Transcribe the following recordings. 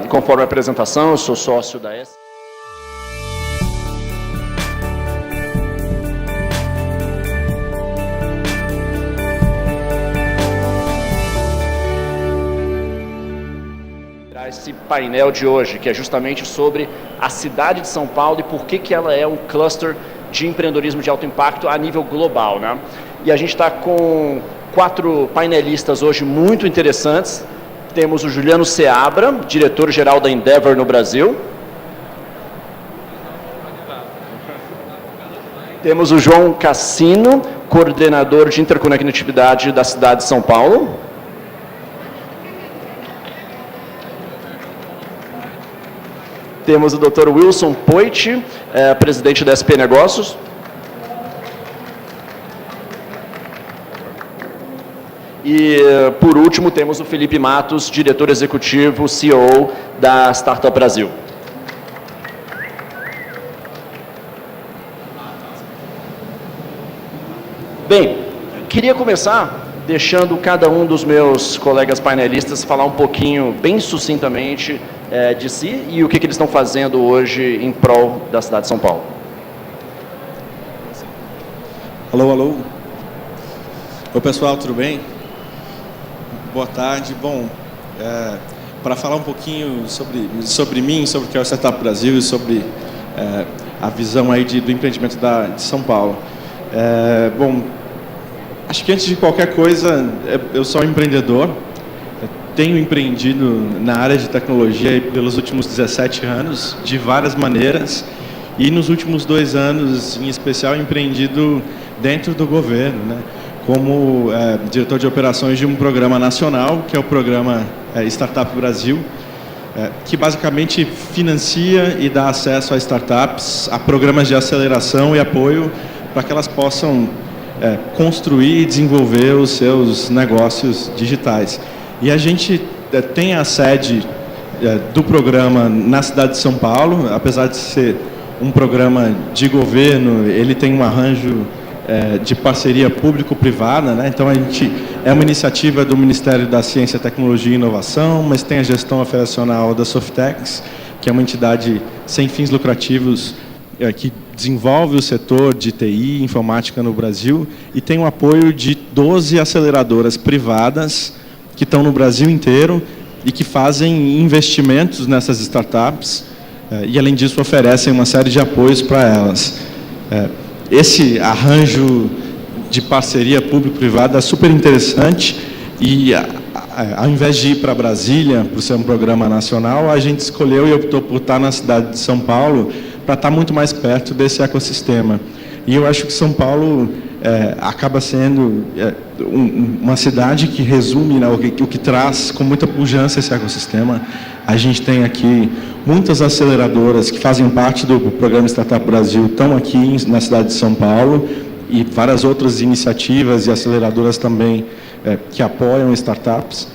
Conforme a apresentação, eu sou sócio da S. Esse painel de hoje, que é justamente sobre a cidade de São Paulo e por que ela é um cluster de empreendedorismo de alto impacto a nível global, né? E a gente está com 4 painelistas hoje muito interessantes. Temos o Juliano Seabra, diretor-geral da Endeavor no Brasil. Temos o João Cassino, coordenador de interconectividade da cidade de São Paulo. Temos o Dr. Wilson Poit, presidente da SP Negócios. E, por último, temos o Felipe Matos, diretor executivo, CEO da Startup Brasil. Bem, queria começar deixando cada um dos meus colegas painelistas falar um pouquinho, bem sucintamente, de si e o que eles estão fazendo hoje em prol da cidade de São Paulo. Alô, alô. Oi, pessoal, tudo bem? Boa tarde. Bom, para falar um pouquinho sobre mim, sobre o que é o Startup Brasil e sobre a visão aí do empreendimento de São Paulo. Bom, acho que antes de qualquer coisa, eu sou um empreendedor. Tenho empreendido na área de tecnologia pelos últimos 17 anos, de várias maneiras, e nos últimos 2 anos, em especial, empreendido dentro do governo, né? Como diretor de operações de um programa nacional, que é o programa Startup Brasil, que basicamente financia e dá acesso a startups, a programas de aceleração e apoio para que elas possam construir e desenvolver os seus negócios digitais. E a gente tem a sede do programa na cidade de São Paulo, apesar de ser um programa de governo, ele tem um arranjo de parceria público-privada, né? Então a gente é uma iniciativa do Ministério da Ciência, Tecnologia e Inovação, mas tem a gestão operacional da Softex, que é uma entidade sem fins lucrativos que desenvolve o setor de TI e informática no Brasil, e tem o apoio de 12 aceleradoras privadas que estão no Brasil inteiro e que fazem investimentos nessas startups e, além disso, oferecem uma série de apoios para elas. Esse arranjo de parceria público-privada é super interessante e, ao invés de ir para Brasília, por ser um programa nacional, a gente escolheu e optou por estar na cidade de São Paulo para estar muito mais perto desse ecossistema. E eu acho que São Paulo acaba sendo uma cidade que resume, né, o que traz com muita pujança esse ecossistema. A gente tem aqui muitas aceleradoras que fazem parte do programa Startup Brasil, estão aqui na cidade de São Paulo, e várias outras iniciativas e aceleradoras também que apoiam startups.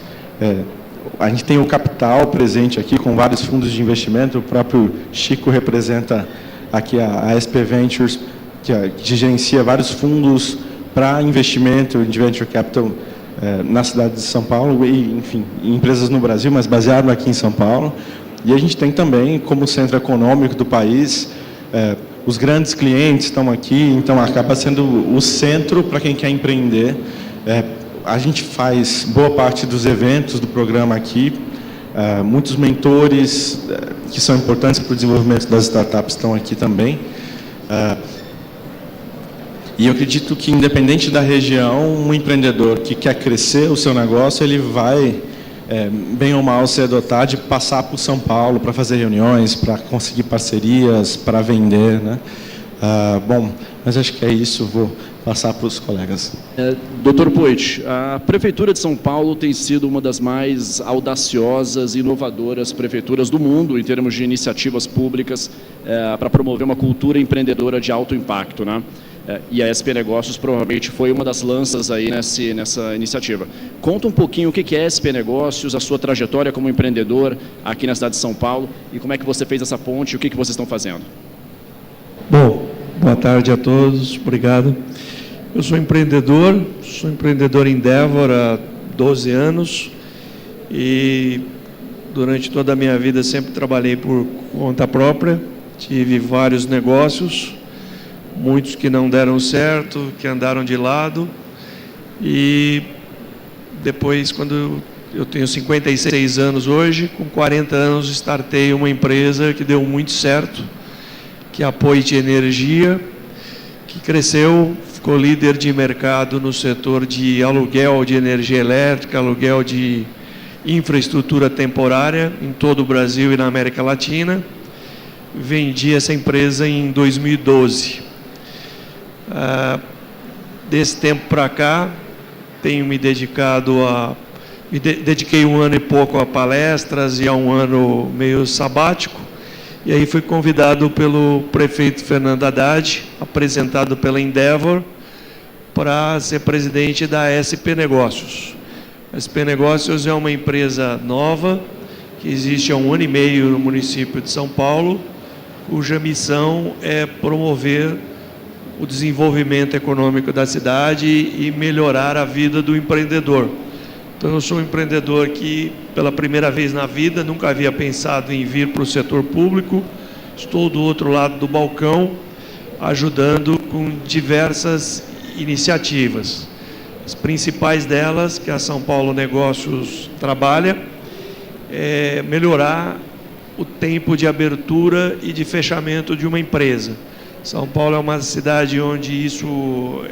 A gente tem o capital presente aqui com vários fundos de investimento. O próprio Chico representa aqui a SP Ventures, que gerencia vários fundos para investimento de venture capital na cidade de São Paulo e, enfim, em empresas no Brasil, mas baseado aqui em São Paulo. E a gente tem também, como centro econômico do país, os grandes clientes estão aqui, então acaba sendo o centro para quem quer empreender. A gente faz boa parte dos eventos do programa aqui, muitos mentores que são importantes para o desenvolvimento das startups estão aqui também. E eu acredito que, independente da região, um empreendedor que quer crescer o seu negócio, ele vai, bem ou mal, se adotar de passar por São Paulo para fazer reuniões, para conseguir parcerias, para vender, né? Bom, mas acho que é isso, vou passar para os colegas. Dr. Poit, a Prefeitura de São Paulo tem sido uma das mais audaciosas e inovadoras prefeituras do mundo em termos de iniciativas públicas para promover uma cultura empreendedora de alto impacto, né? E a SP Negócios provavelmente foi uma das lanças aí nessa iniciativa. Conta um pouquinho o que é SP Negócios, a sua trajetória como empreendedor aqui na cidade de São Paulo e como é que você fez essa ponte e o que vocês estão fazendo. Bom, boa tarde a todos, obrigado. Eu sou empreendedor em Endeavor há 12 anos e durante toda a minha vida sempre trabalhei por conta própria, tive vários negócios, muitos que não deram certo, que andaram de lado, e depois, quando eu tenho 56 anos hoje, com 40 anos startei uma empresa que deu muito certo, que é a Poit Energia, que cresceu, ficou líder de mercado no setor de aluguel de energia elétrica, aluguel de infraestrutura temporária em todo o Brasil e na América Latina. Vendi essa empresa em 2012. Desse tempo para cá, tenho me dedicado dediquei 1 ano e pouco a palestras e a 1 ano meio sabático. E aí fui convidado pelo prefeito Fernando Haddad, apresentado pela Endeavor, para ser presidente da SP Negócios. A SP Negócios é uma empresa nova, que existe há 1 ano e meio no município de São Paulo, cuja missão é promover o desenvolvimento econômico da cidade e melhorar a vida do empreendedor. Então, eu sou um empreendedor que, pela primeira vez na vida, nunca havia pensado em vir para o setor público. Estou do outro lado do balcão, ajudando com diversas iniciativas. As principais delas, que a São Paulo Negócios trabalha, é melhorar o tempo de abertura e de fechamento de uma empresa. São Paulo é uma cidade onde isso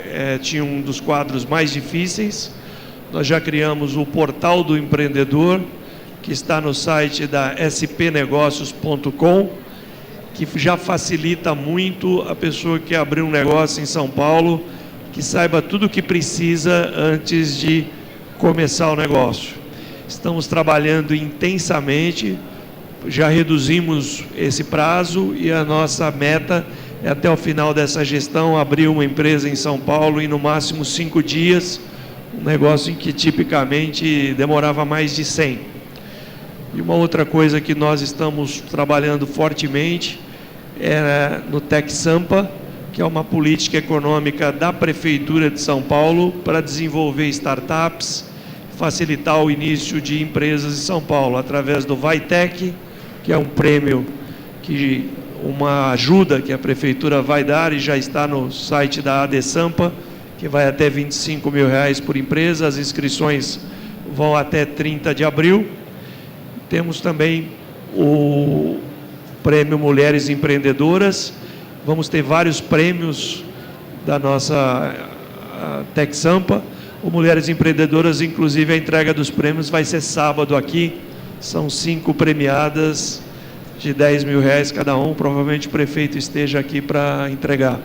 tinha um dos quadros mais difíceis. Nós já criamos o Portal do Empreendedor, que está no site da spnegócios.com, que já facilita muito a pessoa que abrir um negócio em São Paulo, que saiba tudo o que precisa antes de começar o negócio. Estamos trabalhando intensamente, já reduzimos esse prazo e a nossa meta é, até o final dessa gestão, abrir uma empresa em São Paulo em no máximo 5 dias, um negócio em que tipicamente demorava mais de 100. E uma outra coisa que nós estamos trabalhando fortemente é no Tec Sampa, que é uma política econômica da Prefeitura de São Paulo para desenvolver startups, facilitar o início de empresas em São Paulo, através do Vai-Tec, que é um prêmio, uma ajuda que a Prefeitura vai dar e já está no site da AD Sampa, que vai até R$25 mil por empresa, as inscrições vão até 30 de abril. Temos também o Prêmio Mulheres Empreendedoras, vamos ter vários prêmios da nossa Tec Sampa. O Mulheres Empreendedoras, inclusive a entrega dos prêmios vai ser sábado aqui, são 5 premiadas de R$10 mil cada um, provavelmente o prefeito esteja aqui para entregar.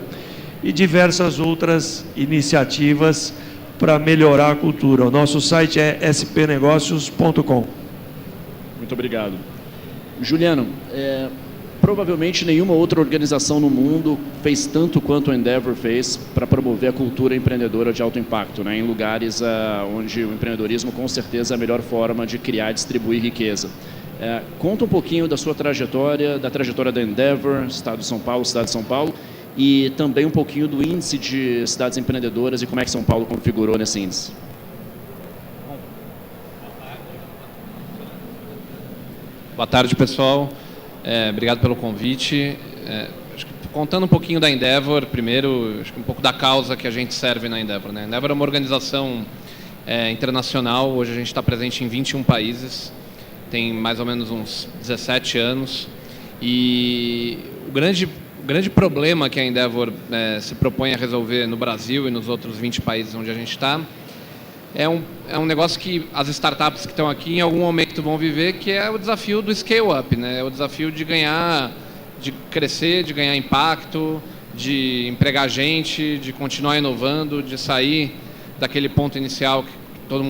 E diversas outras iniciativas para melhorar a cultura. O nosso site é spnegócios.com. Muito obrigado. Juliano, provavelmente nenhuma outra organização no mundo fez tanto quanto a Endeavor fez para promover a cultura empreendedora de alto impacto, né, em lugares onde o empreendedorismo com certeza é a melhor forma de criar e distribuir riqueza. Conta um pouquinho da sua trajetória, da trajetória da Endeavor, Estado de São Paulo, Cidade de São Paulo, e também um pouquinho do índice de cidades empreendedoras e como é que São Paulo configurou nesse índice. Boa tarde, pessoal. Obrigado pelo convite. Acho que, contando um pouquinho da Endeavor, primeiro, acho que um pouco da causa que a gente serve na Endeavor, né? A Endeavor é uma organização internacional, hoje a gente está presente em 21 países, tem mais ou menos uns 17 anos, e o grande problema que a Endeavor se propõe a resolver no Brasil e nos outros 20 países onde a gente está é um negócio que as startups que estão aqui em algum momento vão viver, que é o desafio do scale-up, né? É o desafio de crescer, de ganhar impacto, de empregar gente, de continuar inovando, de sair daquele ponto inicial que todo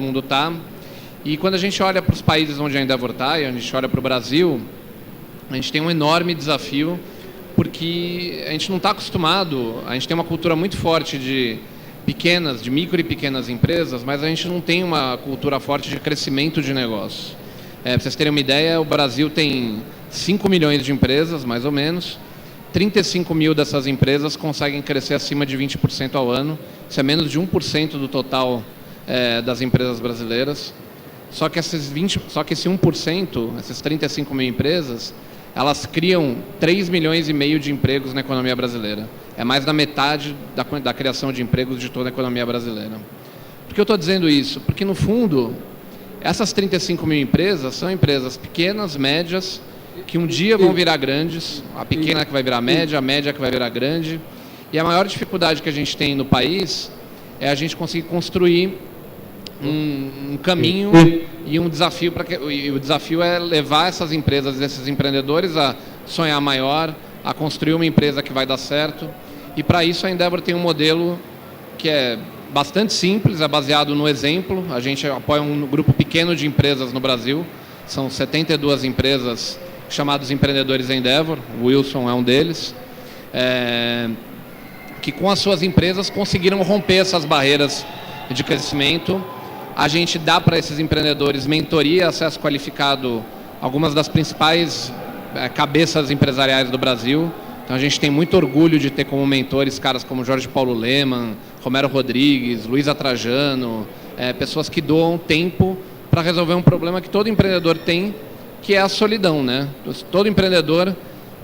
mundo está. E quando a gente olha para os países onde a Endeavor está, e a gente olha para o Brasil, a gente tem um enorme desafio, porque a gente não está acostumado, a gente tem uma cultura muito forte de micro e pequenas empresas, mas a gente não tem uma cultura forte de crescimento de negócio. Para vocês terem uma ideia, o Brasil tem 5 milhões de empresas, mais ou menos, 35 mil dessas empresas conseguem crescer acima de 20% ao ano, isso é menos de 1% do total das empresas brasileiras. Só que esse 1%, essas 35 mil empresas, elas criam 3 milhões e meio de empregos na economia brasileira. É mais da metade da criação de empregos de toda a economia brasileira. Por que eu estou dizendo isso? Porque, no fundo, essas 35 mil empresas são empresas pequenas, médias, que um dia vão virar grandes. A pequena que vai virar média, a média que vai virar grande. E a maior dificuldade que a gente tem no país é a gente conseguir construir um caminho e um desafio e o desafio é levar essas empresas, esses empreendedores a sonhar maior, a construir uma empresa que vai dar certo. E para isso a Endeavor tem um modelo que é bastante simples, é baseado no exemplo. A gente apoia um grupo pequeno de empresas no Brasil, são 72 empresas chamados Empreendedores Endeavor, o Wilson é um deles, que com as suas empresas conseguiram romper essas barreiras de crescimento. A gente dá para esses empreendedores mentoria, acesso qualificado, algumas das principais cabeças empresariais do Brasil. Então a gente tem muito orgulho de ter como mentores caras como Jorge Paulo Lemann, Romero Rodrigues, Luiza Trajano, pessoas que doam tempo para resolver um problema que todo empreendedor tem, que é a solidão, né? Todo empreendedor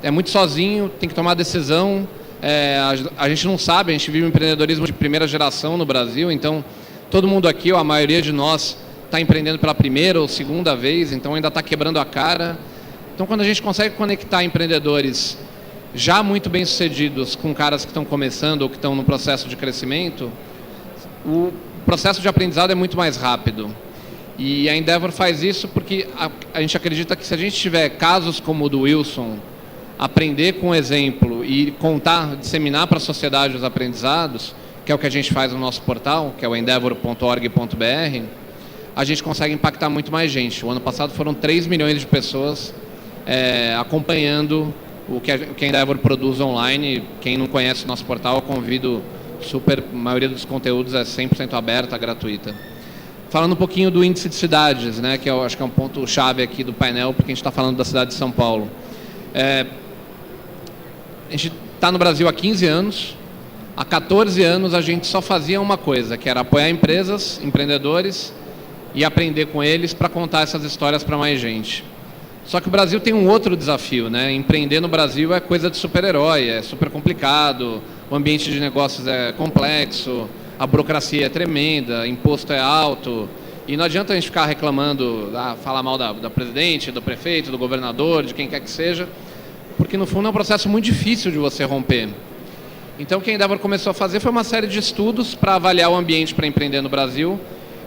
é muito sozinho, tem que tomar decisão. A gente não sabe, a gente vive um empreendedorismo de primeira geração no Brasil, então todo mundo aqui, ou a maioria de nós, está empreendendo pela primeira ou segunda vez, então ainda está quebrando a cara. Então, quando a gente consegue conectar empreendedores já muito bem-sucedidos com caras que estão começando ou que estão no processo de crescimento, o processo de aprendizado é muito mais rápido. E a Endeavor faz isso porque a gente acredita que se a gente tiver casos como o do Wilson, aprender com o exemplo e contar, disseminar para a sociedade os aprendizados, que é o que a gente faz no nosso portal, que é o endeavor.org.br, a gente consegue impactar muito mais gente. O ano passado foram 3 milhões de pessoas acompanhando o que a Endeavor produz online. Quem não conhece o nosso portal, eu convido a maioria dos conteúdos é 100% aberta, gratuita. Falando um pouquinho do índice de cidades, né, que eu acho que é um ponto-chave aqui do painel, porque a gente está falando da cidade de São Paulo. A gente está no Brasil há 15 anos. Há 14 anos a gente só fazia uma coisa, que era apoiar empresas, empreendedores e aprender com eles para contar essas histórias para mais gente. Só que o Brasil tem um outro desafio, né? Empreender no Brasil é coisa de super-herói, é super complicado, o ambiente de negócios é complexo, a burocracia é tremenda, imposto é alto, e não adianta a gente ficar reclamando, falar mal da presidente, do prefeito, do governador, de quem quer que seja, porque no fundo é um processo muito difícil de você romper. Então o que a Endeavor começou a fazer foi uma série de estudos para avaliar o ambiente para empreender no Brasil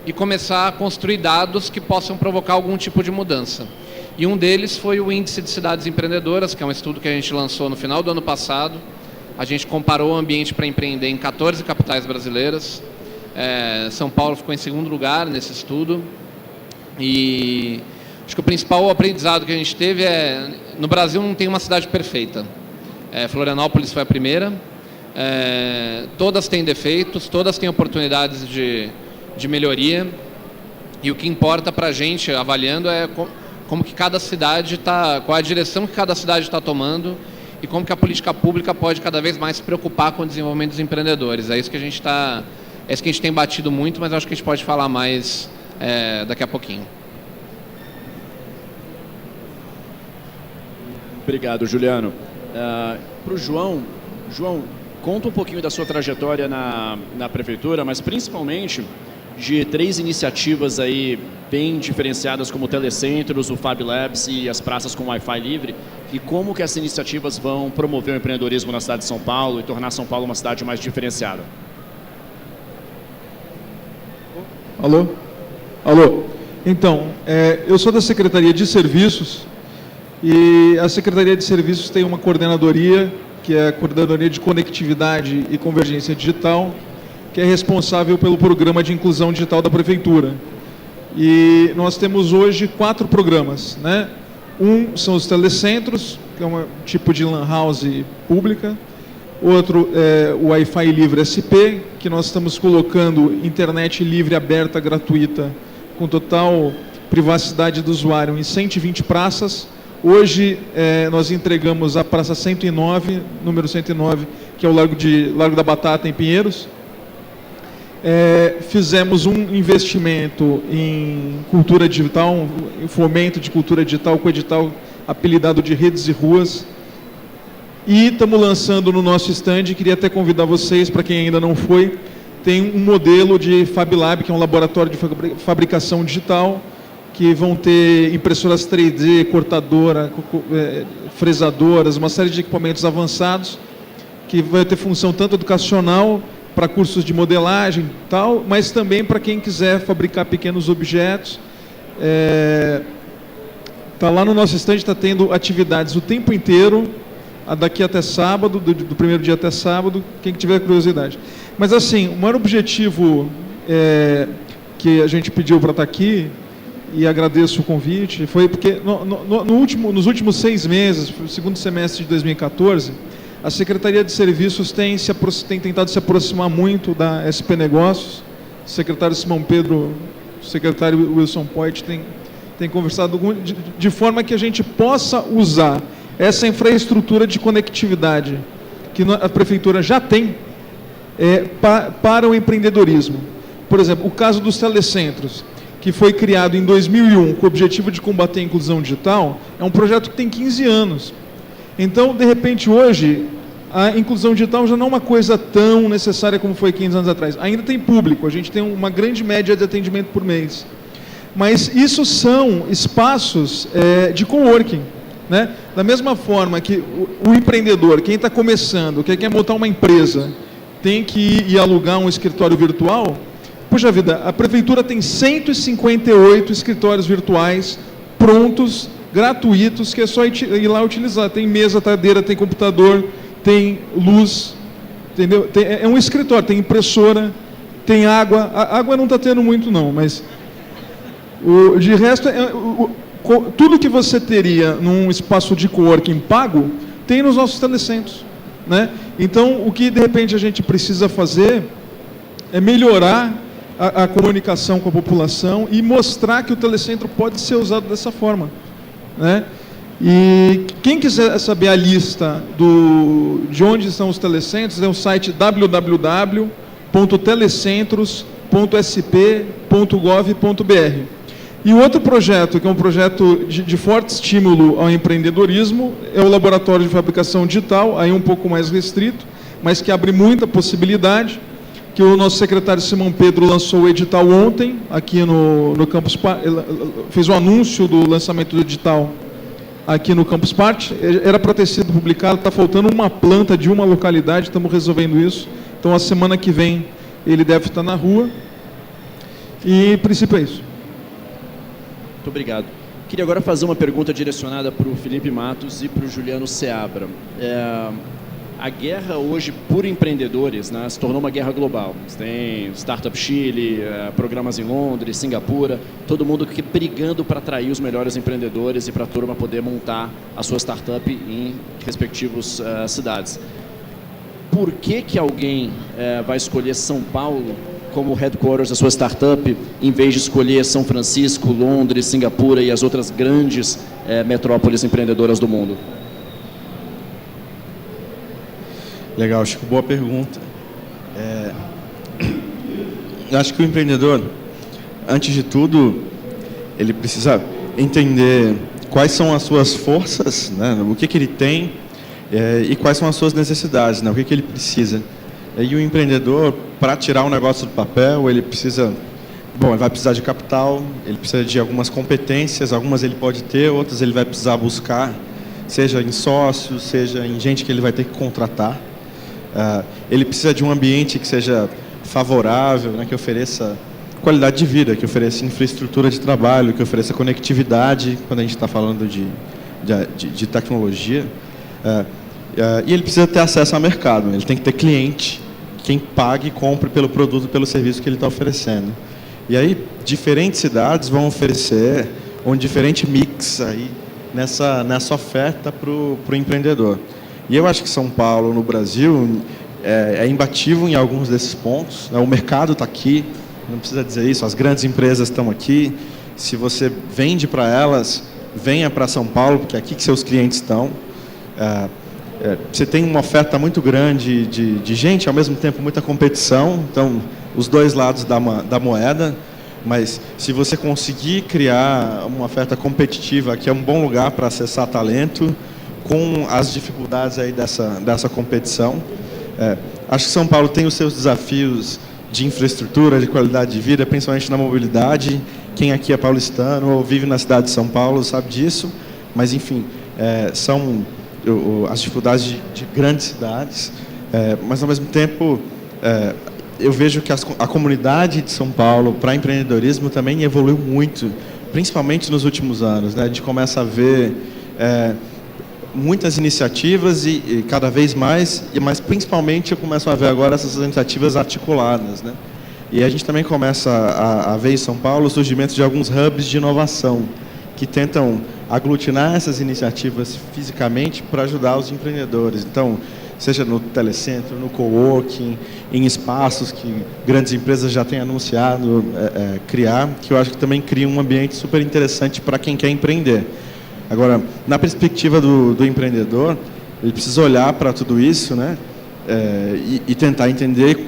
e começar a construir dados que possam provocar algum tipo de mudança. E um deles foi o Índice de Cidades Empreendedoras, que é um estudo que a gente lançou no final do ano passado. A gente comparou o ambiente para empreender em 14 capitais brasileiras. São Paulo ficou em segundo lugar nesse estudo. E acho que o principal aprendizado que a gente teve no Brasil não tem uma cidade perfeita. Florianópolis foi a primeira. Todas têm defeitos, todas têm oportunidades de melhoria. E o que importa para a gente, avaliando, é como que cada cidade está, qual a direção que cada cidade está tomando e como que a política pública pode cada vez mais se preocupar com o desenvolvimento dos empreendedores. É isso que a gente tem batido muito, mas acho que a gente pode falar mais daqui a pouquinho. Obrigado, Juliano. Para o João, conta um pouquinho da sua trajetória na prefeitura, mas principalmente de 3 iniciativas aí bem diferenciadas como o Telecentros, o Fab Labs e as praças com Wi-Fi livre, e como que essas iniciativas vão promover o empreendedorismo na cidade de São Paulo e tornar São Paulo uma cidade mais diferenciada. Alô? Então, eu sou da Secretaria de Serviços e a Secretaria de Serviços tem uma coordenadoria, que é a Coordenadoria de Conectividade e Convergência Digital, que é responsável pelo Programa de Inclusão Digital da Prefeitura. E nós temos hoje 4 programas, né? Um são os telecentros, que é um tipo de lan house pública. Outro é o Wi-Fi Livre SP, que nós estamos colocando internet livre, aberta, gratuita, com total privacidade do usuário em 120 praças. Hoje nós entregamos a Praça 109, número 109, que é o Largo da Batata, em Pinheiros. fizemos um investimento em cultura digital, em fomento de cultura digital, com o edital apelidado de Redes e Ruas. E estamos lançando no nosso stand, queria até convidar vocês, para quem ainda não foi, tem um modelo de Fab Lab, que é um laboratório de fabricação digital, que vão ter impressoras 3D, cortadora, fresadoras, uma série de equipamentos avançados, que vai ter função tanto educacional, para cursos de modelagem e tal, mas também para quem quiser fabricar pequenos objetos. Tá lá no nosso stand, está tendo atividades o tempo inteiro, daqui até sábado, do primeiro dia até sábado, quem tiver curiosidade. Mas assim, o maior objetivo que a gente pediu para estar aqui, e agradeço o convite, foi porque nos últimos 6 meses, no segundo semestre de 2014, a Secretaria de Serviços tem tentado se aproximar muito da SP Negócios. O secretário Simão Pedro, o secretário Wilson Poit tem conversado de forma que a gente possa usar essa infraestrutura de conectividade que a Prefeitura já tem para o empreendedorismo. Por exemplo, o caso dos telecentros, que foi criado em 2001 com o objetivo de combater a inclusão digital, é um projeto que tem 15 anos. Então, de repente, hoje, a inclusão digital já não é uma coisa tão necessária como foi 15 anos atrás. Ainda tem público, a gente tem uma grande média de atendimento por mês. Mas isso são espaços de coworking, né? Da mesma forma que o empreendedor, quem está começando, quem quer montar uma empresa, tem que ir alugar um escritório virtual. Puxa vida, a Prefeitura tem 158 escritórios virtuais prontos, gratuitos, que é só ir lá utilizar. Tem mesa, cadeira, tem computador, tem luz, entendeu? É um escritório, tem impressora, tem água. A água não está tendo muito não, mas de resto, tudo que você teria num espaço de coworking pago, tem nos nossos telecentros, né? Então, o que de repente a gente precisa fazer é melhorar a comunicação com a população e mostrar que o telecentro pode ser usado dessa forma, né? E quem quiser saber a lista de onde estão os telecentros, é o site www.telecentros.sp.gov.br. E o outro projeto, que é um projeto de forte estímulo ao empreendedorismo, é o Laboratório de Fabricação Digital, aí um pouco mais restrito, mas que abre muita possibilidade, que o nosso secretário Simão Pedro lançou o edital ontem, aqui no Campus Party, fez o anúncio do lançamento do edital aqui no Campus Party. Era para ter sido publicado, está faltando uma planta de uma localidade, estamos resolvendo isso. Então, a semana que vem, ele deve estar na rua. E, em princípio, é isso. Muito obrigado. Queria agora fazer uma pergunta direcionada para o Felipe Matos e para o Juliano Seabra. A guerra hoje por empreendedores, né, se tornou uma guerra global. Você tem Startup Chile, programas em Londres, Singapura, todo mundo aqui brigando para atrair os melhores empreendedores e para a turma poder montar a sua startup em respectivas cidades. Por que alguém vai escolher São Paulo como headquarters da sua startup, em vez de escolher São Francisco, Londres, Singapura e as outras grandes metrópoles empreendedoras do mundo? Legal, Chico, boa pergunta. Acho que o empreendedor, antes de tudo, ele precisa entender quais são as suas forças, né, o que ele tem, e quais são as suas necessidades, né, o que ele precisa. E o empreendedor, para tirar um negócio do papel, ele vai precisar de capital, ele precisa de algumas competências, algumas ele pode ter, outras ele vai precisar buscar, seja em sócios, seja em gente que ele vai ter que contratar. Ele precisa de um ambiente que seja favorável, né, que ofereça qualidade de vida, que ofereça infraestrutura de trabalho, que ofereça conectividade, quando a gente está falando de tecnologia. E ele precisa ter acesso ao mercado, ele tem que ter cliente, quem pague e compre pelo produto, pelo serviço que ele está oferecendo. E aí, diferentes cidades vão oferecer um diferente mix aí nessa oferta para o empreendedor. E eu acho que São Paulo, no Brasil, é imbatível em alguns desses pontos. O mercado está aqui, não precisa dizer isso, as grandes empresas estão aqui. Se você vende para elas, venha para São Paulo, porque é aqui que seus clientes estão. Você tem uma oferta muito grande de gente, ao mesmo tempo muita competição. Então, os dois lados da moeda, mas se você conseguir criar uma oferta competitiva, que é um bom lugar para acessar talento, com as dificuldades aí dessa competição, acho que São Paulo tem os seus desafios de infraestrutura, de qualidade de vida, principalmente na mobilidade. Quem aqui é paulistano ou vive na cidade de São Paulo sabe disso, mas, enfim, são as dificuldades de grandes cidades, mas, ao mesmo tempo, eu vejo que a comunidade de São Paulo para empreendedorismo também evoluiu muito, principalmente nos últimos anos, né? A gente começa a ver muitas iniciativas e cada vez mais, mas principalmente eu começo a ver agora essas iniciativas articuladas, né? E a gente também começa a ver em São Paulo o surgimento de alguns hubs de inovação que tentam aglutinar essas iniciativas fisicamente para ajudar os empreendedores. Então, seja no telecentro, no coworking, em espaços que grandes empresas já têm anunciado criar, que eu acho que também cria um ambiente super interessante para quem quer empreender. Agora, na perspectiva do empreendedor, ele precisa olhar para tudo isso, né? E tentar entender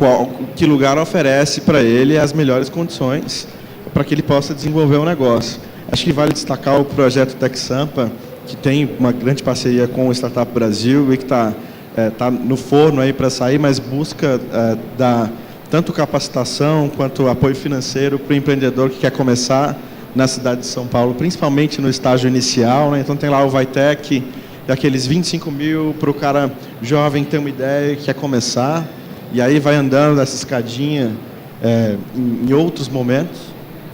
que lugar oferece para ele as melhores condições para que ele possa desenvolver um negócio. Acho que vale destacar o projeto TechSampa, que tem uma grande parceria com o Startup Brasil e que está no forno aí para sair, mas busca dar tanto capacitação quanto apoio financeiro para o empreendedor que quer começar na cidade de São Paulo, principalmente no estágio inicial, né? Então tem lá o Vitec, daqueles 25 mil para o cara jovem ter uma ideia que quer começar, e aí vai andando dessa escadinha em outros momentos.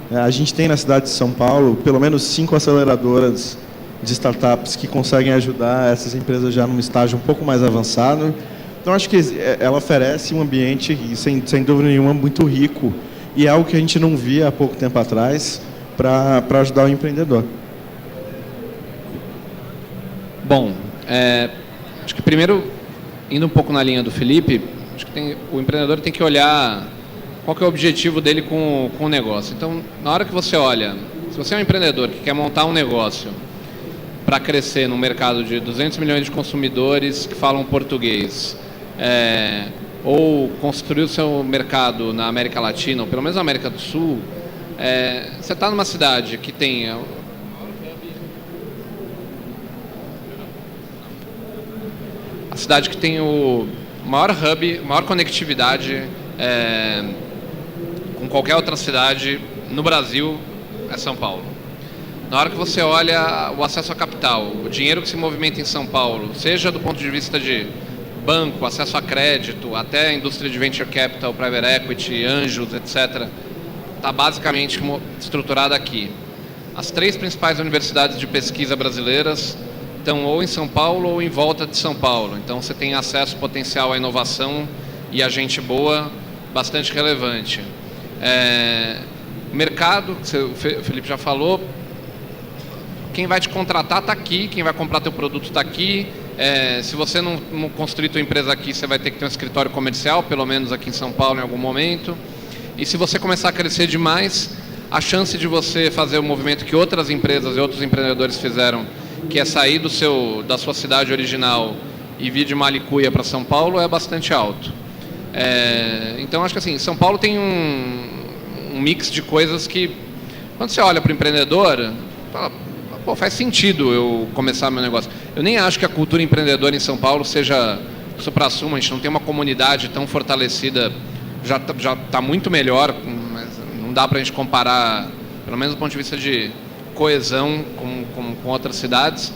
A gente tem na cidade de São Paulo pelo menos 5 aceleradoras de startups que conseguem ajudar essas empresas já num estágio um pouco mais avançado. Então acho que ela oferece um ambiente, sem dúvida nenhuma, muito rico, e é algo que a gente não via há pouco tempo atrás, para ajudar o empreendedor. Bom, acho que primeiro, indo um pouco na linha do Felipe, acho que o empreendedor tem que olhar qual que é o objetivo dele com o negócio. Então, na hora que você olha, se você é um empreendedor que quer montar um negócio para crescer num mercado de 200 milhões de consumidores que falam português, ou construir o seu mercado na América Latina, ou pelo menos na América do Sul, você está numa cidade que tem a cidade que tem o maior hub, maior conectividade com qualquer outra cidade no Brasil, é São Paulo. Na hora que você olha o acesso a capital, o dinheiro que se movimenta em São Paulo, seja do ponto de vista de banco, acesso a crédito, até a indústria de venture capital, private equity, anjos, etc., está basicamente estruturada aqui. As 3 principais universidades de pesquisa brasileiras estão ou em São Paulo ou em volta de São Paulo. Então você tem acesso potencial à inovação e a gente boa bastante relevante. Mercado, que o Felipe já falou, quem vai te contratar está aqui, quem vai comprar teu produto está aqui. Se você não construir tua empresa aqui, você vai ter que ter um escritório comercial, pelo menos aqui em São Paulo em algum momento. E se você começar a crescer demais, a chance de você fazer o movimento que outras empresas e outros empreendedores fizeram, que é sair da sua cidade original e vir de Malicuia para São Paulo, é bastante alto. Então, acho que assim, São Paulo tem um mix de coisas que, quando você olha para o empreendedor, fala, pô, faz sentido eu começar meu negócio. Eu nem acho que a cultura empreendedora em São Paulo seja supra-sumo, a gente não tem uma comunidade tão fortalecida, já está muito melhor, mas não dá para a gente comparar, pelo menos do ponto de vista de coesão com outras cidades,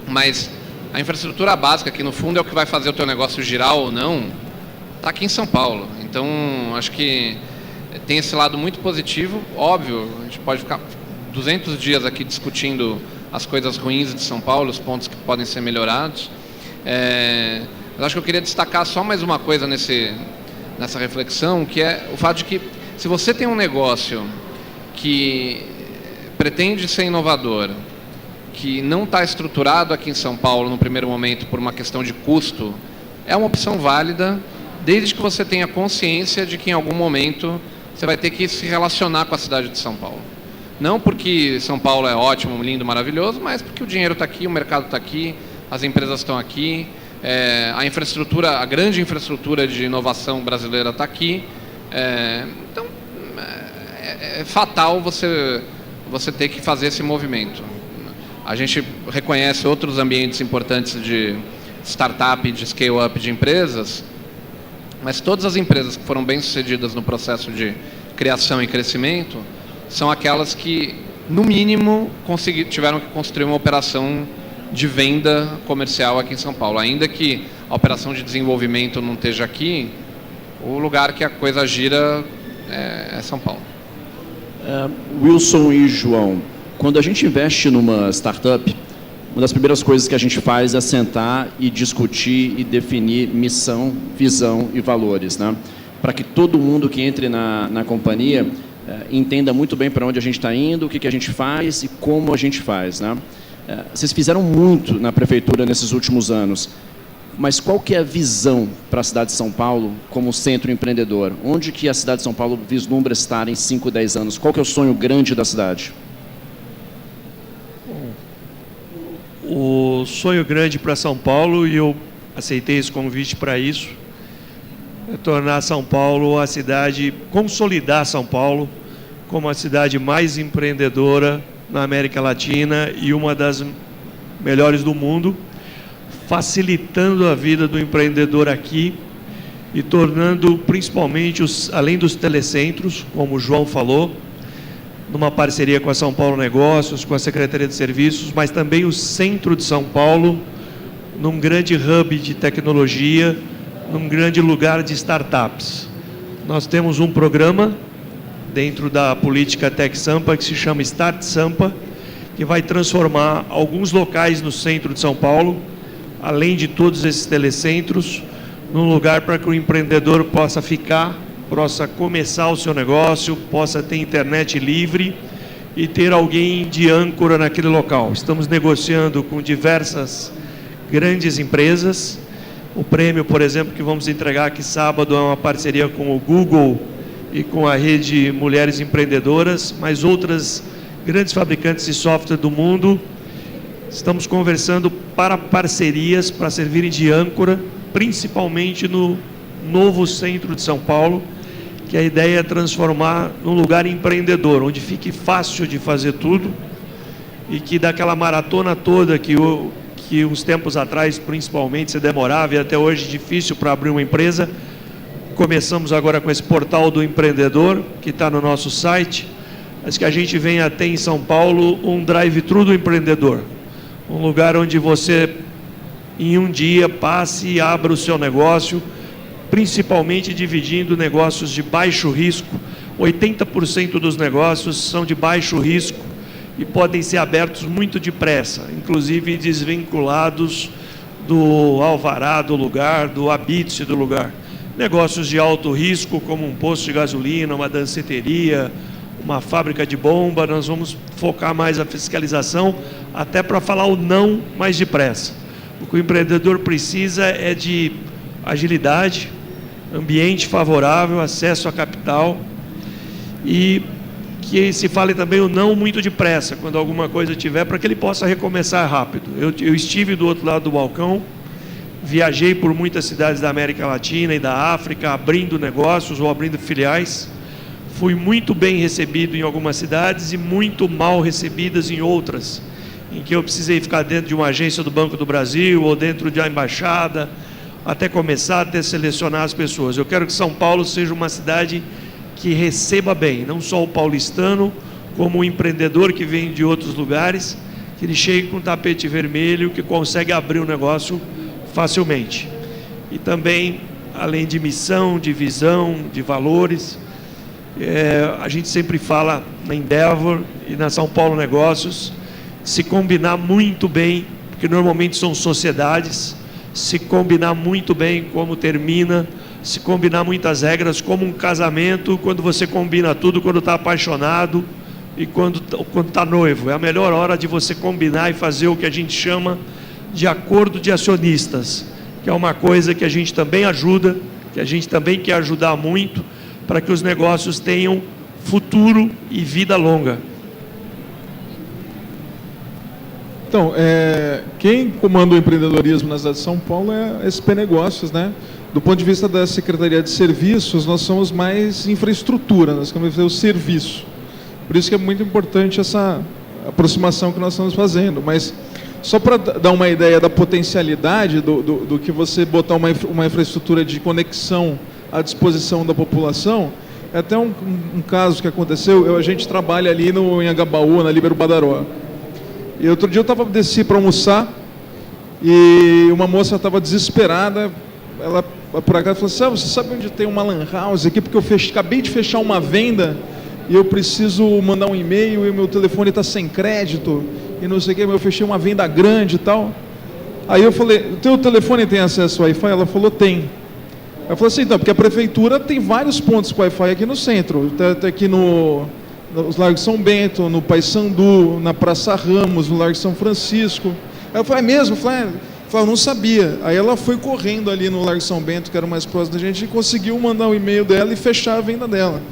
mas a infraestrutura básica, que no fundo é o que vai fazer o teu negócio girar ou não, está aqui em São Paulo. Então, acho que tem esse lado muito positivo. Óbvio, a gente pode ficar 200 dias aqui discutindo as coisas ruins de São Paulo, os pontos que podem ser melhorados. Mas acho que eu queria destacar só mais uma coisa nessa reflexão, que é o fato de que, se você tem um negócio que pretende ser inovador, que não está estruturado aqui em São Paulo no primeiro momento por uma questão de custo, é uma opção válida, desde que você tenha consciência de que em algum momento você vai ter que se relacionar com a cidade de São Paulo. Não porque São Paulo é ótimo, lindo, maravilhoso, mas porque o dinheiro está aqui, o mercado está aqui, as empresas estão aqui, a infraestrutura, a grande infraestrutura de inovação brasileira está aqui, Então, é fatal você ter que fazer esse movimento. A gente reconhece outros ambientes importantes de startup, de scale-up de empresas, mas todas as empresas que foram bem-sucedidas no processo de criação e crescimento são aquelas que, no mínimo, tiveram que construir uma operação de venda comercial aqui em São Paulo. Ainda que a operação de desenvolvimento não esteja aqui, o lugar que a coisa gira é São Paulo. Wilson e João, quando a gente investe numa startup, uma das primeiras coisas que a gente faz é sentar e discutir e definir missão, visão e valores, né? Para que todo mundo que entre na companhia entenda muito bem para onde a gente está indo, o que a gente faz e como a gente faz, né? Vocês fizeram muito na prefeitura nesses últimos anos, mas qual que é a visão para a cidade de São Paulo como centro empreendedor? Onde que a cidade de São Paulo vislumbra estar em 5, 10 anos? Qual que é o sonho grande da cidade? O sonho grande para São Paulo, e eu aceitei esse convite para isso, é tornar São Paulo a cidade, consolidar São Paulo como a cidade mais empreendedora na América Latina e uma das melhores do mundo, facilitando a vida do empreendedor aqui e tornando principalmente, além dos telecentros, como o João falou, numa parceria com a São Paulo Negócios, com a Secretaria de Serviços, mas também o centro de São Paulo, num grande hub de tecnologia, num grande lugar de startups. Nós temos um programa dentro da política Tech Sampa que se chama Start Sampa, que vai transformar alguns locais no centro de São Paulo, além de todos esses telecentros, num lugar para que o empreendedor possa ficar, possa começar o seu negócio, possa ter internet livre e ter alguém de âncora naquele local. Estamos negociando com diversas grandes empresas. O prêmio, por exemplo, que vamos entregar aqui sábado é uma parceria com o Google e com a rede Mulheres Empreendedoras, mas outras grandes fabricantes de software do mundo. Estamos conversando para parcerias, para servirem de âncora, principalmente no novo centro de São Paulo, que a ideia é transformar num lugar empreendedor, onde fique fácil de fazer tudo e que daquela maratona toda que uns tempos atrás, principalmente, se demorava e até hoje é difícil para abrir uma empresa. Começamos agora com esse portal do empreendedor, que está no nosso site, mas que a gente venha a ter em São Paulo um drive-thru do empreendedor. Um lugar onde você, em um dia, passe e abra o seu negócio, principalmente dividindo negócios de baixo risco. 80% dos negócios são de baixo risco e podem ser abertos muito depressa, inclusive desvinculados do alvará do lugar, do habite do lugar. Negócios de alto risco, como um posto de gasolina, uma danceteria, uma fábrica de bomba, nós vamos focar mais a fiscalização, até para falar o não mais depressa. O que o empreendedor precisa é de agilidade, ambiente favorável, acesso a capital e que se fale também o não muito depressa, quando alguma coisa tiver, para que ele possa recomeçar rápido. Eu estive do outro lado do balcão, viajei por muitas cidades da América Latina e da África, abrindo negócios ou abrindo filiais. Fui muito bem recebido em algumas cidades e muito mal recebidas em outras, em que eu precisei ficar dentro de uma agência do Banco do Brasil ou dentro de uma embaixada, até começar a selecionar as pessoas. Eu quero que São Paulo seja uma cidade que receba bem, não só o paulistano, como o empreendedor que vem de outros lugares, que ele chegue com um tapete vermelho, que consegue abrir um negócio facilmente. E também, além de missão, de visão, de valores, a gente sempre fala na Endeavor e na São Paulo Negócios, se combinar muito bem, porque normalmente são sociedades, se combinar muito bem como termina, se combinar muitas regras, como um casamento, quando você combina tudo, quando está apaixonado e quando está noivo. É a melhor hora de você combinar e fazer o que a gente chama de acordo de acionistas, que é uma coisa que a gente também ajuda, que a gente também quer ajudar muito, para que os negócios tenham futuro e vida longa. Então, quem comanda o empreendedorismo na cidade de São Paulo é a SP Negócios, né? do ponto de vista da Secretaria de Serviços, nós somos mais infraestrutura, nós queremos fazer o serviço. Por isso que é muito importante essa aproximação que nós estamos fazendo. Mas, só para dar uma ideia da potencialidade do que você botar uma infraestrutura de conexão à disposição da população, é até um caso que aconteceu, a gente trabalha ali em Anhangabaú, na Líbero Badaró. E outro dia eu desci para almoçar, e uma moça estava desesperada, ela por acaso falou assim, você sabe onde tem uma lan house aqui, porque eu acabei de fechar uma venda, e eu preciso mandar um e-mail, e o meu telefone está sem crédito, e não sei o que, eu fechei uma venda grande e tal. Aí eu falei, o teu telefone tem acesso ao Wi-Fi? Ela falou, tem. Eu falei assim, então, porque a prefeitura tem vários pontos com Wi-Fi aqui no centro, até aqui nos Largos São Bento, no Paissandu, na Praça Ramos, no Largo São Francisco. Aí eu falei, é mesmo? Eu falei, eu não sabia. Aí ela foi correndo ali no Largo São Bento, que era o mais próximo da gente, e conseguiu mandar o e-mail dela e fechar a venda dela.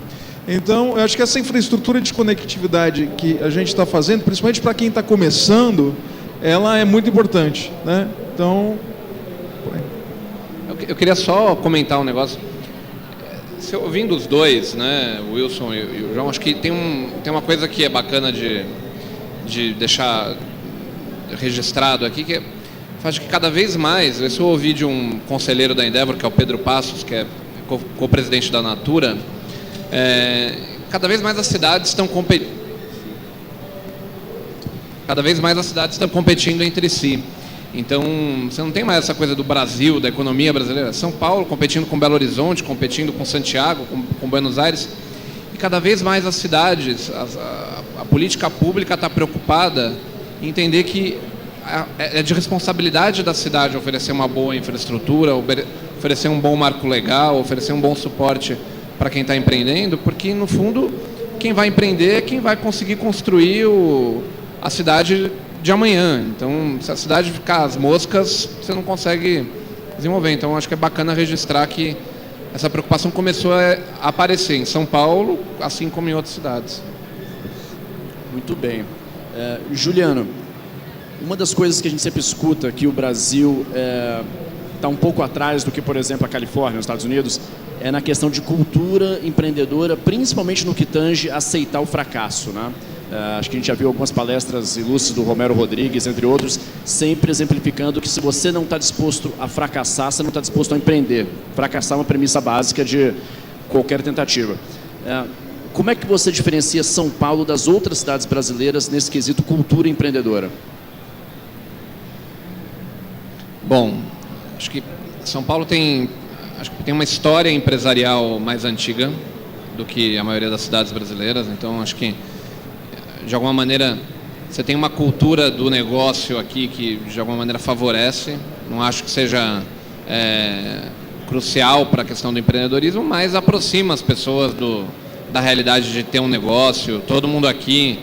Então, eu acho que essa infraestrutura de conectividade que a gente está fazendo, principalmente para quem está começando, ela é muito importante, né? Então... Eu queria só comentar um negócio. Ouvindo os dois, né, o Wilson e o João, acho que tem uma coisa que é bacana de deixar registrado aqui, que acho que cada vez mais, isso eu ouvi de um conselheiro da Endeavor, que é o Pedro Passos, que é co-presidente da Natura, cada vez mais as cidades estão competindo entre si. Então, você não tem mais essa coisa do Brasil, da economia brasileira. São Paulo competindo com Belo Horizonte, competindo com Santiago, com Buenos Aires. E cada vez mais as cidades, a política pública está preocupada em entender que é de responsabilidade da cidade oferecer uma boa infraestrutura, oferecer um bom marco legal, oferecer um bom suporte para quem está empreendendo, porque, no fundo, quem vai empreender é quem vai conseguir construir a cidade de amanhã. Então, se a cidade ficar às moscas, você não consegue desenvolver. Então, acho que é bacana registrar que essa preocupação começou a aparecer em São Paulo, assim como em outras cidades. Muito bem. Juliano, uma das coisas que a gente sempre escuta que o Brasil está um pouco atrás do que, por exemplo, a Califórnia, nos Estados Unidos, é na questão de cultura empreendedora, principalmente no que tange aceitar o fracasso, né? Acho que a gente já viu algumas palestras ilustres do Romero Rodrigues, entre outros, sempre exemplificando que se você não está disposto a fracassar, você não está disposto a empreender. Fracassar é uma premissa básica de qualquer tentativa. Como é que você diferencia São Paulo das outras cidades brasileiras nesse quesito cultura empreendedora? Bom, acho que São Paulo tem uma história empresarial mais antiga do que a maioria das cidades brasileiras, então acho que de alguma maneira você tem uma cultura do negócio aqui que de alguma maneira favorece. Não acho que seja crucial para a questão do empreendedorismo, mas aproxima as pessoas da realidade de ter um negócio. Todo mundo aqui,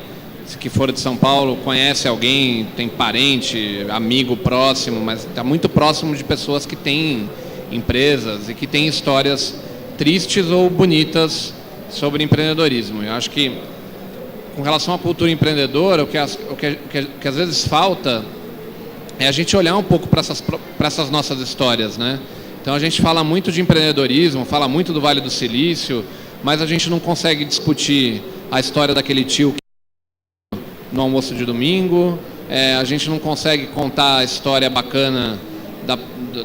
que for de São Paulo, conhece alguém, tem parente, amigo próximo, mas está muito próximo de pessoas que têm empresas e que têm histórias tristes ou bonitas sobre empreendedorismo. Eu acho que, com relação à cultura empreendedora, o que às vezes falta é a gente olhar um pouco para essas nossas histórias, né? Então a gente fala muito de empreendedorismo, fala muito do Vale do Silício, mas a gente não consegue discutir a história daquele tio no almoço de domingo, a gente não consegue contar a história bacana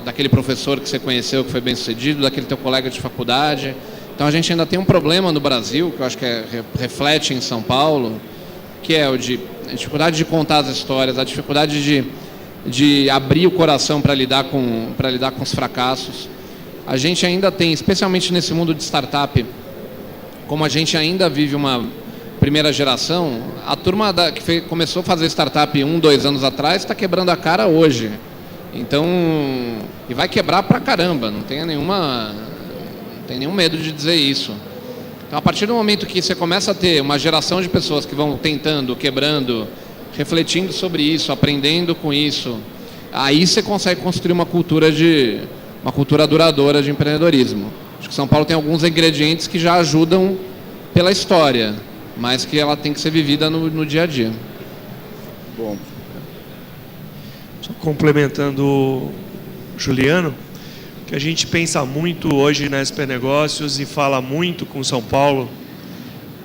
daquele professor que você conheceu, que foi bem sucedido, daquele teu colega de faculdade. Então a gente ainda tem um problema no Brasil, que eu acho que reflete em São Paulo, que é a dificuldade de contar as histórias, a dificuldade de abrir o coração para lidar com os fracassos. A gente ainda tem, especialmente nesse mundo de startup, como a gente ainda vive uma primeira geração, a turma que começou a fazer startup 2 anos atrás está quebrando a cara hoje. Então, e vai quebrar pra caramba, não tem nenhum medo de dizer isso. Então, a partir do momento que você começa a ter uma geração de pessoas que vão tentando, quebrando, refletindo sobre isso, aprendendo com isso, aí você consegue construir uma cultura duradoura de empreendedorismo. Acho que São Paulo tem alguns ingredientes que já ajudam pela história, mas que ela tem que ser vivida no dia a dia. Só complementando o Juliano, que a gente pensa muito hoje na SP Negócios e fala muito com São Paulo,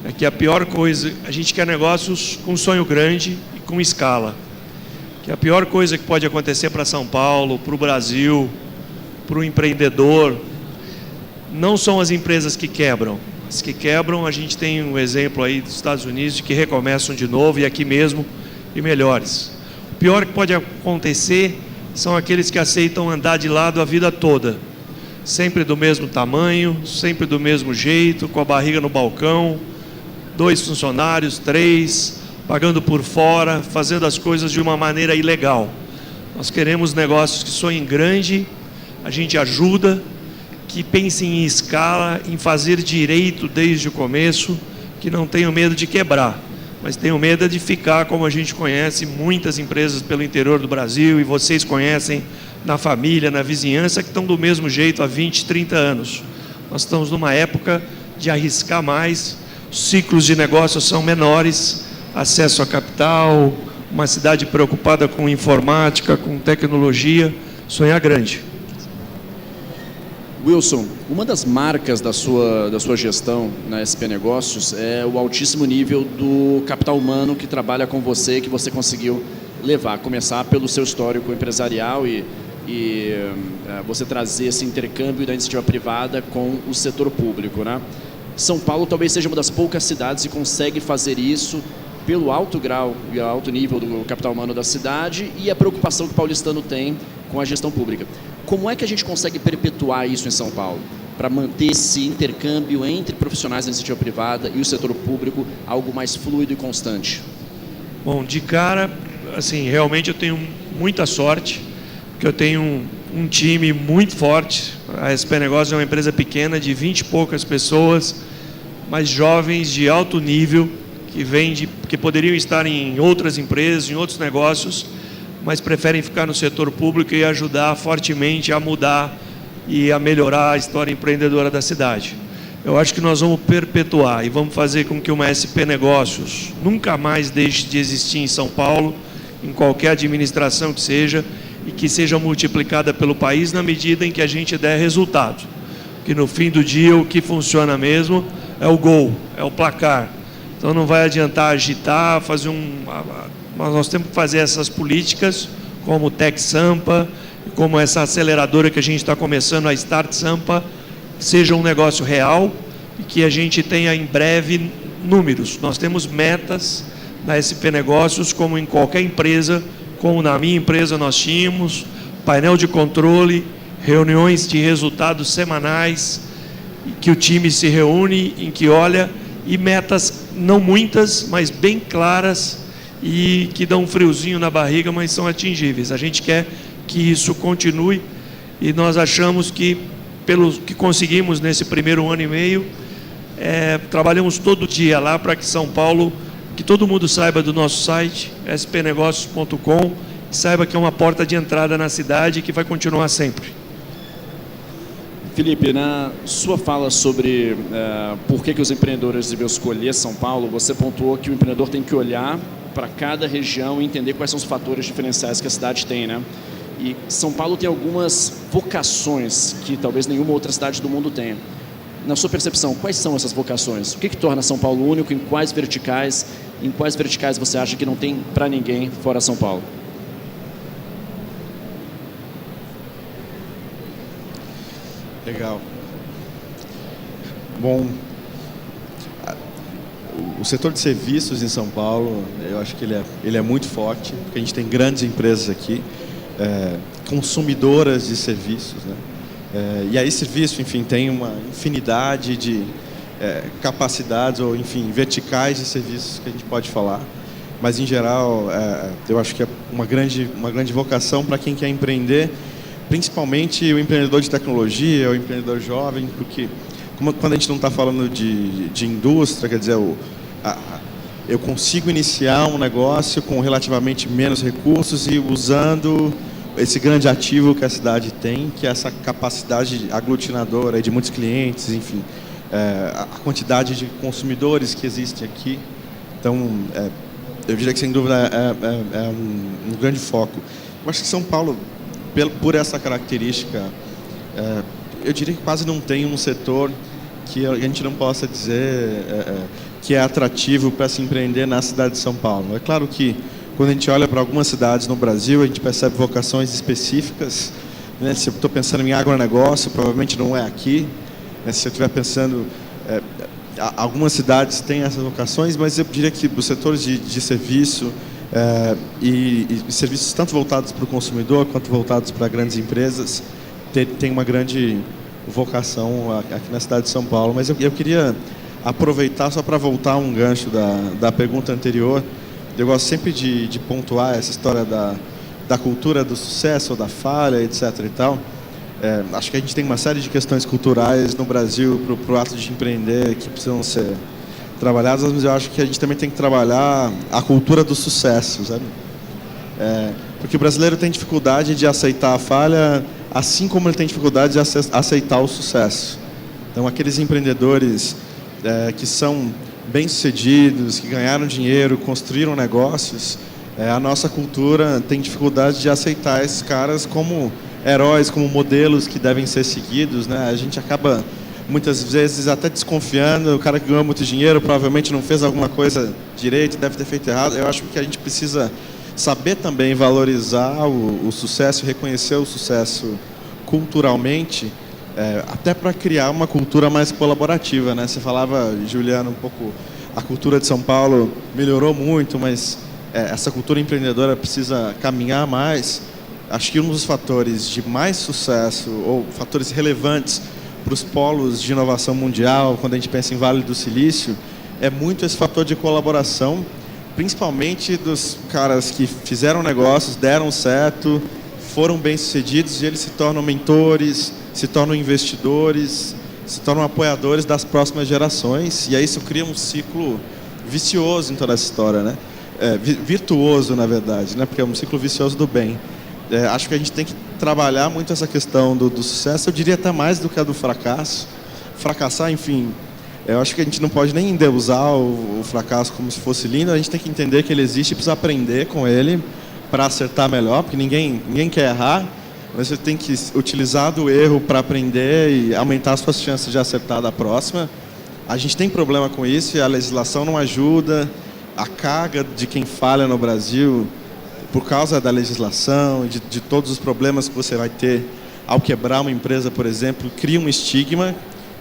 é que a pior coisa, a gente quer negócios com sonho grande e com escala. Que a pior coisa que pode acontecer para São Paulo, para o Brasil, para o empreendedor, não são as empresas que quebram. As que quebram, a gente tem um exemplo aí dos Estados Unidos de que recomeçam de novo e aqui mesmo e melhores. O pior que pode acontecer são aqueles que aceitam andar de lado a vida toda, sempre do mesmo tamanho, sempre do mesmo jeito, com a barriga no balcão, 2 funcionários, 3, pagando por fora, fazendo as coisas de uma maneira ilegal. Nós queremos negócios que sonhem grande, a gente ajuda, que pensem em escala, em fazer direito desde o começo, que não tenham medo de quebrar, mas tenham medo de ficar, como a gente conhece muitas empresas pelo interior do Brasil, e vocês conhecem na família, na vizinhança, que estão do mesmo jeito há 20, 30 anos. Nós estamos numa época de arriscar mais, os ciclos de negócio são menores, acesso a capital, uma cidade preocupada com informática, com tecnologia, sonhar grande. Wilson, uma das marcas da sua gestão na SP Negócios é o altíssimo nível do capital humano que trabalha com você, que você conseguiu levar, começar pelo seu histórico empresarial e você trazer esse intercâmbio da iniciativa privada com o setor público, né? São Paulo talvez seja uma das poucas cidades que consegue fazer isso pelo alto grau e alto nível do capital humano da cidade e a preocupação que o paulistano tem com a gestão pública. Como é que a gente consegue perpetuar isso em São Paulo? Para manter esse intercâmbio entre profissionais da iniciativa privada e o setor público algo mais fluido e constante? Bom, de cara, assim, realmente eu tenho muita sorte, porque eu tenho um time muito forte. A SP Negócios é uma empresa pequena, de 20 e poucas pessoas, mas jovens de alto nível, que poderiam estar em outras empresas, em outros negócios, mas preferem ficar no setor público e ajudar fortemente a mudar e a melhorar a história empreendedora da cidade. Eu acho que nós vamos perpetuar e vamos fazer com que uma SP Negócios nunca mais deixe de existir em São Paulo, em qualquer administração que seja, e que seja multiplicada pelo país na medida em que a gente der resultado. Que no fim do dia o que funciona mesmo é o gol, é o placar. Então não vai adiantar agitar, mas nós temos que fazer essas políticas, como o Tech Sampa, como essa aceleradora que a gente está começando, a Start Sampa, seja um negócio real e que a gente tenha em breve números. Nós temos metas na SP Negócios, como em qualquer empresa, como na minha empresa nós tínhamos, painel de controle, reuniões de resultados semanais, que o time se reúne, em que olha, e metas não muitas, mas bem claras, e que dão um friozinho na barriga, mas são atingíveis. A gente quer que isso continue e nós achamos que, pelo que conseguimos nesse primeiro ano e meio, trabalhamos todo dia lá para que São Paulo, que todo mundo saiba do nosso site, spnegócios.com, saiba que é uma porta de entrada na cidade e que vai continuar sempre. Felipe, na sua fala sobre por que os empreendedores devem escolher São Paulo, você pontuou que o empreendedor tem que olhar para cada região e entender quais são os fatores diferenciais que a cidade tem, né? E São Paulo tem algumas vocações que talvez nenhuma outra cidade do mundo tenha. Na sua percepção, quais são essas vocações? O que torna São Paulo único? Em quais verticais você acha que não tem para ninguém fora São Paulo? Legal. Bom, o setor de serviços em São Paulo, eu acho que ele é muito forte, porque a gente tem grandes empresas aqui, consumidoras de serviços, né? E aí serviço, enfim, tem uma infinidade de capacidades ou, enfim, verticais de serviços que a gente pode falar. Mas, em geral, eu acho que é uma grande vocação para quem quer empreender, principalmente o empreendedor de tecnologia, o empreendedor jovem, porque quando a gente não está falando de indústria, quer dizer, eu consigo iniciar um negócio com relativamente menos recursos e usando esse grande ativo que a cidade tem, que é essa capacidade aglutinadora de muitos clientes, enfim, a quantidade de consumidores que existe aqui. Então, eu diria que, sem dúvida, é um grande foco. Eu acho que São Paulo, por essa característica eu diria que quase não tem um setor que a gente não possa dizer que é atrativo para se empreender na cidade de São Paulo. É claro que quando a gente olha para algumas cidades no Brasil, a gente percebe vocações específicas, né? Se eu estou pensando em agronegócio, provavelmente não é aqui, né? Se eu estiver pensando... algumas cidades têm essas vocações, mas eu diria que os setores de serviço e serviços tanto voltados para o consumidor quanto voltados para grandes empresas tem uma grande vocação aqui na cidade de São Paulo. Mas eu queria aproveitar só para voltar a um gancho da pergunta anterior. Eu gosto sempre de pontuar essa história da cultura do sucesso ou da falha, etc. e tal. Acho que a gente tem uma série de questões culturais no Brasil para o ato de empreender que precisam ser trabalhadas, mas eu acho que a gente também tem que trabalhar a cultura do sucesso, sabe? Porque o brasileiro tem dificuldade de aceitar a falha, assim como ele tem dificuldade de aceitar o sucesso. Então, aqueles empreendedores que são bem-sucedidos, que ganharam dinheiro, construíram negócios, a nossa cultura tem dificuldade de aceitar esses caras como heróis, como modelos que devem ser seguidos, né? A gente acaba, muitas vezes, até desconfiando. O cara que ganhou muito dinheiro provavelmente não fez alguma coisa direito, deve ter feito errado. Eu acho que a gente precisa saber também valorizar o sucesso, reconhecer o sucesso culturalmente, até para criar uma cultura mais colaborativa, né? Você falava, Juliano, um pouco, a cultura de São Paulo melhorou muito, mas essa cultura empreendedora precisa caminhar mais. Acho que um dos fatores de mais sucesso, ou fatores relevantes para os polos de inovação mundial, quando a gente pensa em Vale do Silício, é muito esse fator de colaboração, principalmente dos caras que fizeram negócios, deram certo, foram bem-sucedidos e eles se tornam mentores, se tornam investidores, se tornam apoiadores das próximas gerações, e aí isso cria um ciclo vicioso em toda essa história, né? Virtuoso, na verdade, né? Porque é um ciclo vicioso do bem. Acho que a gente tem que trabalhar muito essa questão do sucesso, eu diria até mais do que a do fracasso. Fracassar, enfim, eu acho que a gente não pode nem endeusar o fracasso como se fosse lindo, a gente tem que entender que ele existe e precisa aprender com ele para acertar melhor, porque ninguém quer errar, mas você tem que utilizar do erro para aprender e aumentar as suas chances de acertar da próxima. A gente tem problema com isso e a legislação não ajuda, a carga de quem falha no Brasil, por causa da legislação, de todos os problemas que você vai ter ao quebrar uma empresa, por exemplo, cria um estigma,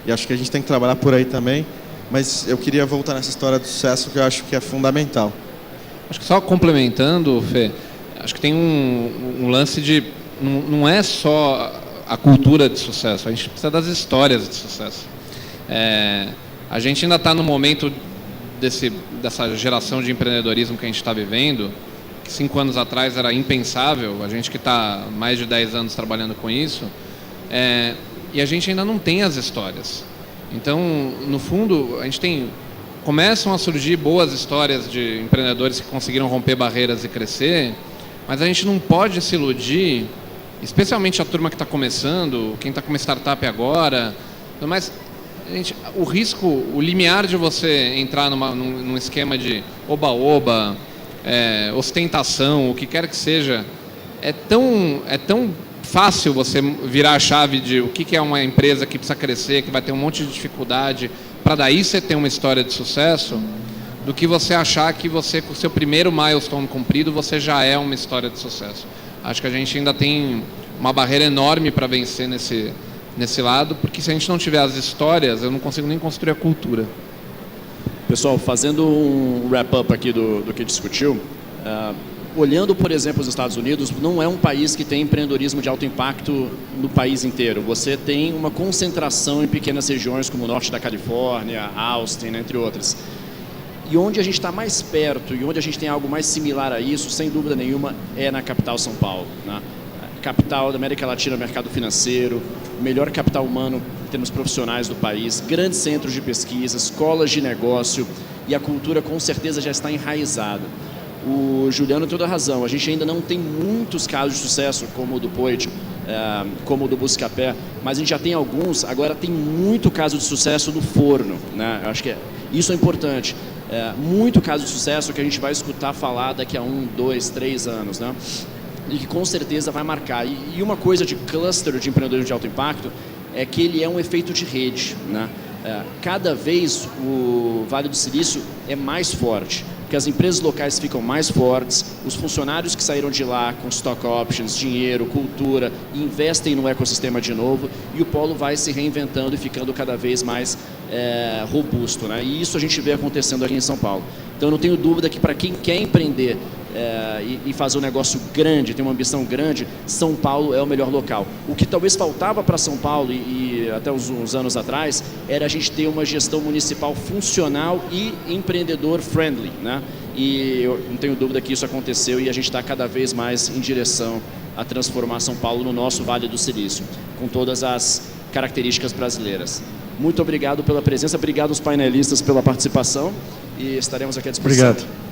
e acho que a gente tem que trabalhar por aí também, mas eu queria voltar nessa história do sucesso, que eu acho que é fundamental. Acho que só complementando, Fê, acho que tem um lance de... Não é só a cultura de sucesso, a gente precisa das histórias de sucesso. A gente ainda está no momento dessa geração de empreendedorismo que a gente está vivendo, que 5 anos atrás era impensável, a gente que está mais de 10 anos trabalhando com isso, e a gente ainda não tem as histórias. Então, no fundo, a gente começam a surgir boas histórias de empreendedores que conseguiram romper barreiras e crescer, mas a gente não pode se iludir, especialmente a turma que está começando, quem está com uma startup agora, mas o risco, o limiar de você entrar num esquema de oba-oba, ostentação, o que quer que seja, é tão fácil você virar a chave de o que é uma empresa que precisa crescer, que vai ter um monte de dificuldade, para daí você ter uma história de sucesso, do que você achar que você, com o seu primeiro milestone cumprido, você já é uma história de sucesso. Acho que a gente ainda tem uma barreira enorme para vencer nesse lado, porque se a gente não tiver as histórias, eu não consigo nem construir a cultura. Pessoal, fazendo um wrap-up aqui do que discutiu, olhando, por exemplo, os Estados Unidos, não é um país que tem empreendedorismo de alto impacto no país inteiro. Você tem uma concentração em pequenas regiões, como o norte da Califórnia, Austin, entre outras. E onde a gente está mais perto e onde a gente tem algo mais similar a isso, sem dúvida nenhuma, é na capital São Paulo, né? Capital da América Latina, mercado financeiro, melhor capital humano em termos profissionais do país, grandes centros de pesquisa, escolas de negócio, e a cultura com certeza já está enraizada. O Juliano tem toda a razão, a gente ainda não tem muitos casos de sucesso, como o do Poit, como o do Buscapé, mas a gente já tem alguns. Agora tem muito caso de sucesso no forno, né? Eu acho que isso é importante. Muito caso de sucesso que a gente vai escutar falar daqui a 1, 2, 3 anos, né? e que com certeza vai marcar. E uma coisa de cluster de empreendedorismo de alto impacto é que ele é um efeito de rede, né? Cada vez o Vale do Silício é mais forte, porque as empresas locais ficam mais fortes, os funcionários que saíram de lá com stock options, dinheiro, cultura, investem no ecossistema de novo, e o polo vai se reinventando e ficando cada vez mais robusto, né? E isso a gente vê acontecendo aqui em São Paulo. Então eu não tenho dúvida que para quem quer empreender e fazer um negócio grande, ter uma ambição grande, São Paulo é o melhor local. O que talvez faltava para São Paulo e até uns anos atrás era a gente ter uma gestão municipal funcional e empreendedor friendly, né? E eu não tenho dúvida que isso aconteceu e a gente está cada vez mais em direção a transformar São Paulo no nosso Vale do Silício, com todas as características brasileiras. Muito obrigado pela presença, obrigado aos painelistas pela participação e estaremos aqui à disposição. Obrigado.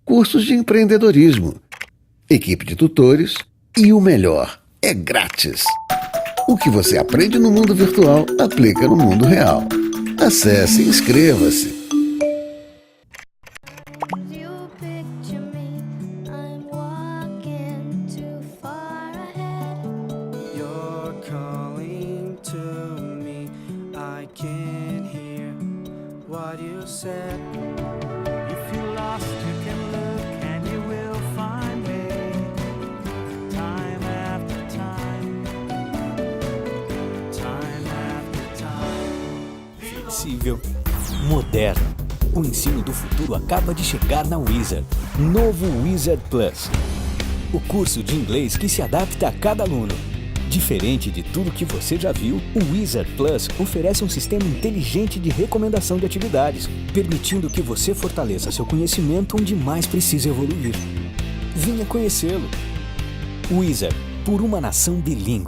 Cursos de empreendedorismo, equipe de tutores e o melhor, é grátis. O que você aprende no mundo virtual, aplica no mundo real. Acesse e inscreva-se. Flexível, moderno. O ensino do futuro acaba de chegar na Wizard. Novo Wizard Plus. O curso de inglês que se adapta a cada aluno. Diferente de tudo que você já viu, o Wizard Plus oferece um sistema inteligente de recomendação de atividades, permitindo que você fortaleça seu conhecimento onde mais precisa evoluir. Venha conhecê-lo. Wizard, por uma nação bilíngue.